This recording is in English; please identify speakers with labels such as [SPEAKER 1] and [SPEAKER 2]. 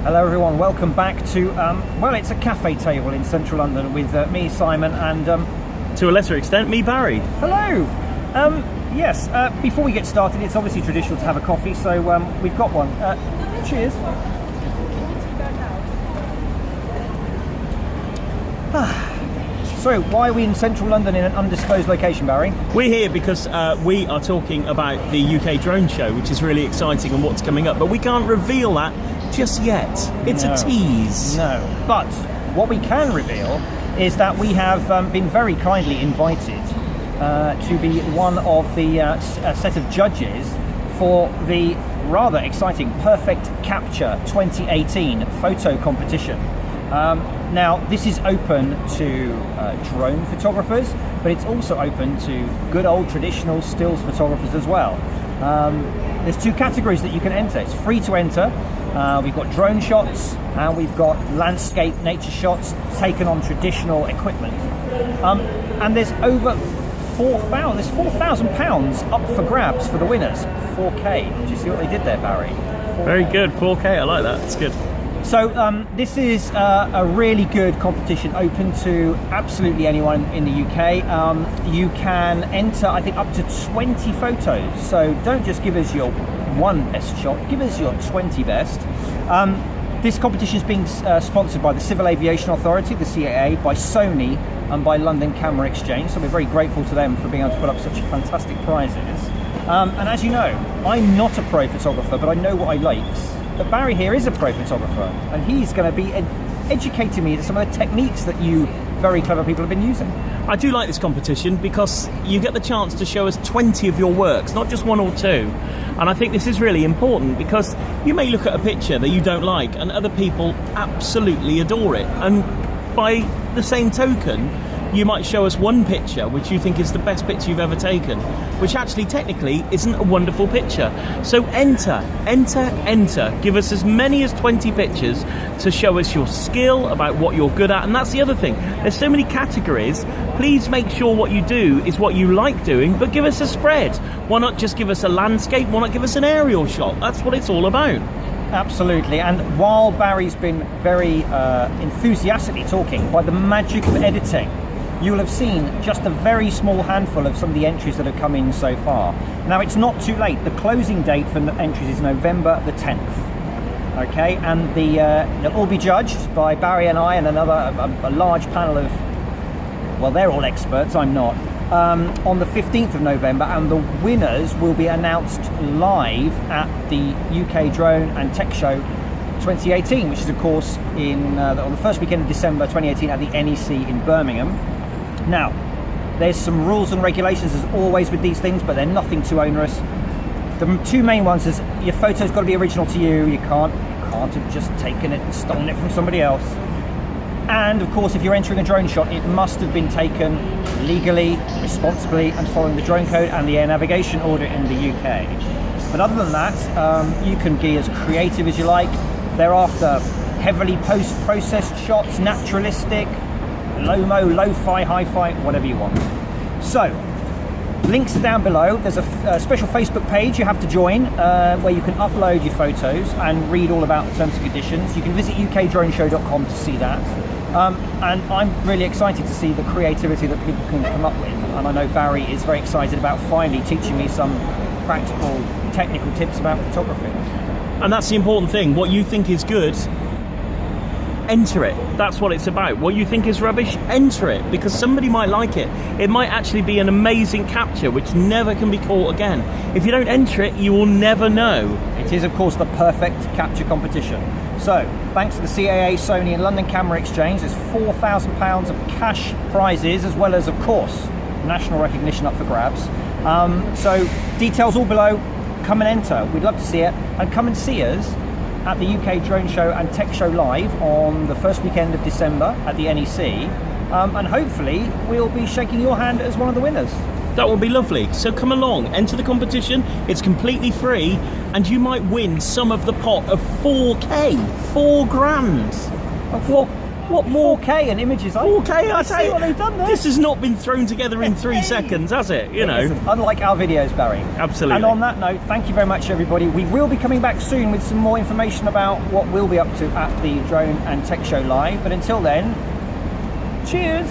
[SPEAKER 1] Hello everyone, welcome back to, well, it's a cafe table in central London with me, Simon, and...
[SPEAKER 2] to a lesser extent, me, Barry.
[SPEAKER 1] Hello! Yes, before we get started, it's obviously traditional to have a coffee, so we've got one. Cheers. So, why are we in central London in an undisclosed location, Barry?
[SPEAKER 2] We're here because we are talking about the UK drone show, which is really exciting and what's coming up, but we can't reveal that just yet. It's a tease.
[SPEAKER 1] No, but what we can reveal is that we have been very kindly invited to be one of the set of judges for the rather exciting Perfect Capture 2018 photo competition. Now, this is open to drone photographers, but it's also open to good old traditional stills photographers as well. There's two categories that you can enter. It's free to enter. We've got drone shots and we've got landscape nature shots taken on traditional equipment. And there's over £4,000 up for grabs for the winners. 4K. Do you see what they did there, Barry? 4K.
[SPEAKER 2] Very good, 4K, I like that, it's good.
[SPEAKER 1] So this is a really good competition, open to absolutely anyone in the UK. You can enter, I think, up to 20 photos. So don't just give us your one best shot, give us your 20 best. This competition is being sponsored by the Civil Aviation Authority, the CAA, by Sony and by London Camera Exchange. So we're very grateful to them for being able to put up such fantastic prizes. And as you know, I'm not a pro photographer, but I know what I like. But Barry here is a pro photographer, and he's going to be educating me to some of the techniques that you very clever people have been using.
[SPEAKER 2] I do like this competition because you get the chance to show us 20 of your works, not just one or two. And I think this is really important because you may look at a picture that you don't like and other people absolutely adore it. And by the same token, you might show us one picture which you think is the best picture you've ever taken, which actually technically isn't a wonderful picture. So enter. Give us as many as 20 pictures to show us your skill, about what you're good at. And that's the other thing. There's so many categories. Please make sure what you do is what you like doing, but give us a spread. Why not just give us a landscape? Why not give us an aerial shot? That's what it's all about.
[SPEAKER 1] Absolutely, and while Barry's been very enthusiastically talking, by the magic of editing, you will have seen just a very small handful of some of the entries that have come in so far. Now, it's not too late. The closing date for the entries is November the 10th. Okay, and they'll all be judged by Barry and I and a large panel of, well, they're all experts, I'm not, on the 15th of November, and the winners will be announced live at the UK Drone and Tech Show 2018, which is, of course, on the first weekend of December 2018 at the NEC in Birmingham. Now, there's some rules and regulations as always with these things, but they're nothing too onerous. The two main ones is your photo's got to be original to you. You can't have just taken it and stolen it from somebody else. And of course, if you're entering a drone shot, it must have been taken legally, responsibly, and following the drone code and the air navigation order in the UK. But other than that, you can be as creative as you like. They're after heavily post-processed shots, naturalistic, low-mo, lo-fi, hi-fi, whatever you want. So, links are down below. There's a special Facebook page you have to join where you can upload your photos and read all about the terms and conditions. You can visit ukdroneshow.com to see that. And I'm really excited to see the creativity that people can come up with. And I know Barry is very excited about finally teaching me some practical, technical tips about photography.
[SPEAKER 2] And that's the important thing. What you think is good, enter it. That's what it's about. What you think is rubbish, enter it, because somebody might like it. It might actually be an amazing capture which never can be caught again. If you don't enter it, you will never know.
[SPEAKER 1] It is, of course, the perfect capture competition. So, thanks to the CAA, Sony and London Camera Exchange, there's £4,000 of cash prizes, as well as, of course, national recognition up for grabs. So, details all below. Come and enter. We'd love to see it. And come and see us at the UK Drone Show and Tech Show Live on the first weekend of December at the NEC. And hopefully we'll be shaking your hand as one of the winners.
[SPEAKER 2] That would be lovely. So come along, enter the competition. It's completely free, and you might win some of the pot of 4K, 4 grand. What more?
[SPEAKER 1] 4K and images.
[SPEAKER 2] 4K, I
[SPEAKER 1] see
[SPEAKER 2] say.
[SPEAKER 1] what they've done there.
[SPEAKER 2] This has not been thrown together in 3 seconds, has it? You know.
[SPEAKER 1] Unlike our videos, Barry.
[SPEAKER 2] Absolutely.
[SPEAKER 1] And on that note, thank you very much, everybody. We will be coming back soon with some more information about what we'll be up to at the Drone and Tech Show Live. But until then, cheers.